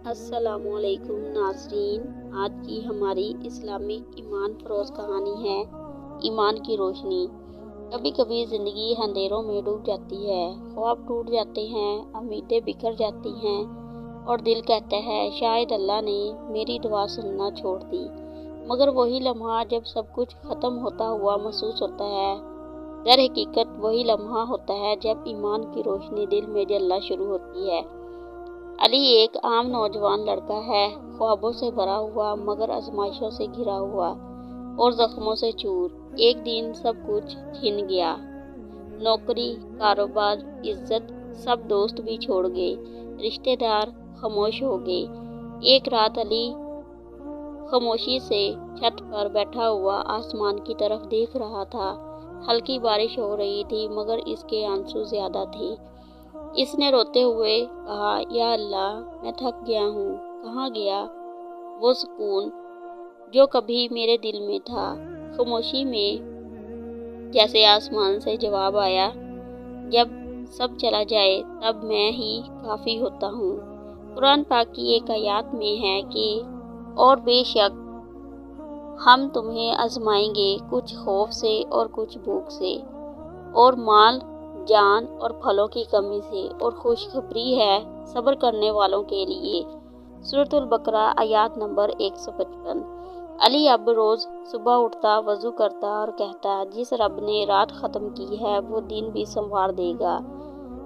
अस्सलाम वालेकुम नाज़रीन। आज की हमारी इस्लामिक ईमान फरोज़ कहानी है ईमान की रोशनी। कभी कभी ज़िंदगी अंधेरों में डूब जाती है, ख्वाब टूट जाते हैं, उम्मीदें बिखर जाती हैं और दिल कहता है शायद अल्लाह ने मेरी दुआ सुनना छोड़ दी। मगर वही लम्हा जब सब कुछ ख़त्म होता हुआ महसूस होता है, दर हकीकत वही लम्हा होता है जब ईमान की रोशनी दिल में जलना शुरू होती है। अली एक आम नौजवान लड़का है, ख्वाबों से भरा हुआ मगर आजमाइशों से घिरा हुआ और जख्मों से चूर। एक दिन सब कुछ छिन गया, नौकरी, कारोबार, इज्जत, सब दोस्त भी छोड़ गए, रिश्तेदार खामोश हो गए। एक रात अली खामोशी से छत पर बैठा हुआ आसमान की तरफ देख रहा था। हल्की बारिश हो रही थी मगर इसके आंसू ज्यादा थे। इसने रोते हुए कहा, या अल्लाह, मैं थक गया हूँ। कहाँ गया वो सुकून जो कभी मेरे दिल में था? खामोशी में जैसे आसमान से जवाब आया, जब सब चला जाए तब मैं ही काफ़ी होता हूँ। कुरान पाक की एक आयत में है कि और बेशक हम तुम्हें आजमाएंगे, कुछ खौफ से और कुछ भूख से और माल, जान और फलों की कमी से, और खुशखबरी है सब्र करने वालों के लिए। सूरतुल बकरा आयत नंबर 155। अली अब रोज़ सुबह उठता, वज़ू करता और कहता, जिस रब ने रात ख़त्म की है वो दिन भी संवार देगा।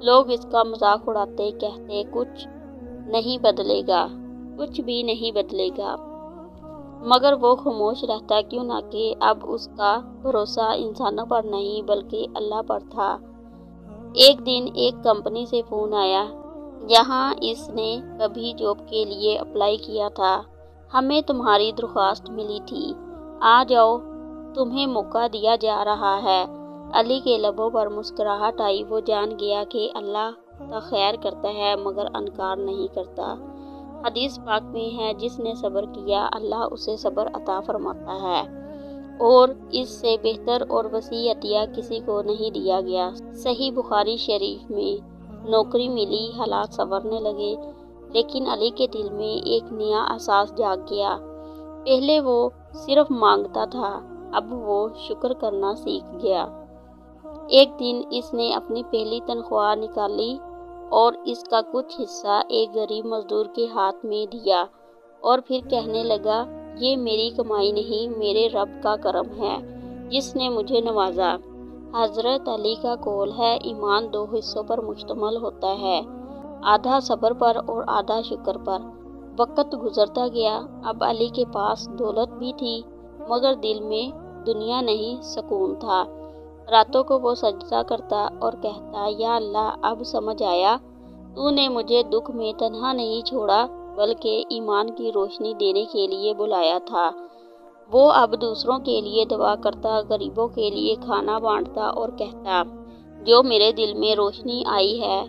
लोग इसका मजाक उड़ाते, कहते कुछ नहीं बदलेगा, कुछ भी नहीं बदलेगा, मगर वो खामोश रहता। क्यों ना कि अब उसका भरोसा इंसानों पर नहीं बल्कि अल्लाह पर था। एक दिन एक कंपनी से फ़ोन आया जहां इसने कभी जॉब के लिए अप्लाई किया था। हमें तुम्हारी दरख्वास्त मिली थी, आ जाओ, तुम्हें मौका दिया जा रहा है। अली के लबों पर मुस्कुराहट आई। वो जान गया कि अल्लाह का खैर करता है मगर इनकार नहीं करता। हदीस पाक में है, जिसने सब्र किया अल्लाह उसे सब्र अता फरमाता है और इससे बेहतर और वसी अतिया किसी को नहीं दिया गया। सही बुखारी शरीफ में नौकरी मिली, हालात संवरने लगे, लेकिन अली के दिल में एक नया एहसास जाग गया। पहले वो सिर्फ मांगता था, अब वो शुक्र करना सीख गया। एक दिन इसने अपनी पहली तनख्वाह निकाली और इसका कुछ हिस्सा एक गरीब मजदूर के हाथ में दिया और फिर कहने लगा, ये मेरी कमाई नहीं, मेरे रब का करम है जिसने मुझे नवाजा। हजरत अली का कौल है, ईमान दो हिस्सों पर मुश्तमल होता है, आधा सब्र पर और आधा शुक्र पर। वक्त गुजरता गया। अब अली के पास दौलत भी थी मगर दिल में दुनिया नहीं, सुकून था। रातों को वो सजदा करता और कहता, या अल्लाह, अब समझ आया, तूने मुझे दुख में तन्हा नहीं छोड़ा बल्कि ईमान की रोशनी देने के लिए बुलाया था। वो अब दूसरों के लिए दुआ करता, गरीबों के लिए खाना बांटता और कहता, जो मेरे दिल में रोशनी आई है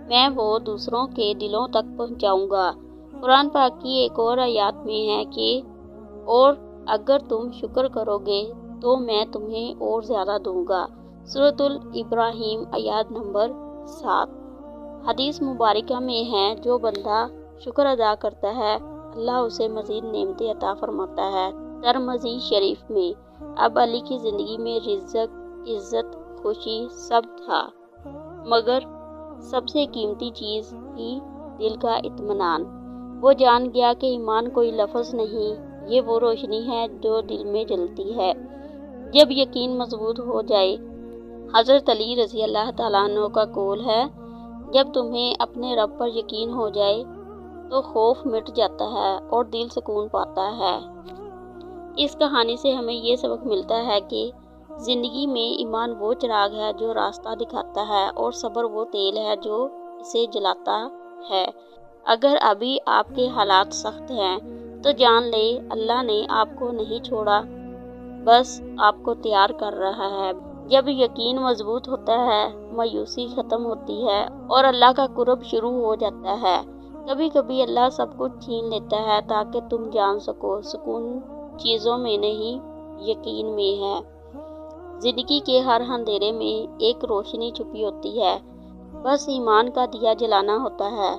मैं वो दूसरों के दिलों तक पहुंचाऊंगा। कुरान पाक की एक और आयत में है कि और अगर तुम शुक्र करोगे तो मैं तुम्हें और ज़्यादा दूंगा। सूरतुल इब्राहिम आयत नंबर 7। हदीस मुबारका में है, जो बंदा शुक्र अदा करता है अल्लाह उसे मज़ीद नेमतें अता फरमाता है। तिरमिज़ी शरीफ में। अब अली की ज़िंदगी में रिज़्क़, इज़्ज़त, खुशी सब था मगर सबसे कीमती चीज़ थी दिल का इत्मीनान। वो जान गया कि ईमान कोई लफ्ज़ नहीं, ये वो रोशनी है जो दिल में जलती है जब यकीन मजबूत हो जाए। हज़रत अली रज़ी अल्लाह तआला अन्हु का कौल है, जब तुम्हें अपने रब पर यकीन हो जाए तो खौफ मिट जाता है और दिल सुकून पाता है। इस कहानी से हमें ये सबक मिलता है कि ज़िंदगी में ईमान वो चिराग है जो रास्ता दिखाता है और सब्र वो तेल है जो इसे जलाता है। अगर अभी आपके हालात सख्त हैं तो जान ले अल्लाह ने आपको नहीं छोड़ा, बस आपको तैयार कर रहा है। जब यकीन मजबूत होता है, मायूसी ख़त्म होती है और अल्लाह का कुर्ब शुरू हो जाता है। कभी कभी अल्लाह सब कुछ छीन लेता है ताकि तुम जान सको सुकून चीज़ों में नहीं, यकीन में है। ज़िंदगी के हर अंधेरे में एक रोशनी छुपी होती है, बस ईमान का दिया जलाना होता है।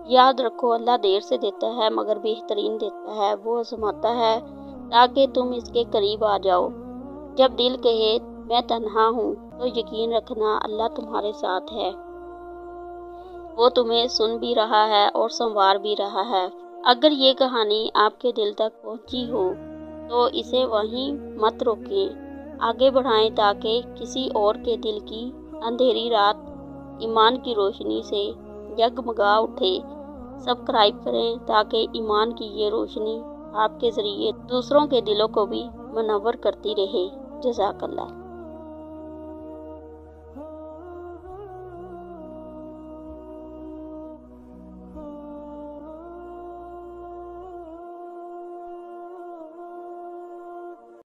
याद रखो, अल्लाह देर से देता है मगर बेहतरीन देता है। वो आजमाता है ताकि तुम इसके करीब आ जाओ। जब दिल कहे मैं तन्हा हूँ तो यकीन रखना अल्लाह तुम्हारे साथ है। वो तुम्हें सुन भी रहा है और संवार भी रहा है। अगर ये कहानी आपके दिल तक पहुँची हो तो इसे वहीं मत रोकें, आगे बढ़ाएं ताकि किसी और के दिल की अंधेरी रात ईमान की रोशनी से जगमगा उठे। सब्सक्राइब करें ताकि ईमान की ये रोशनी आपके ज़रिए दूसरों के दिलों को भी मुनव्वर करती रहे। जज़ाकल्लाह।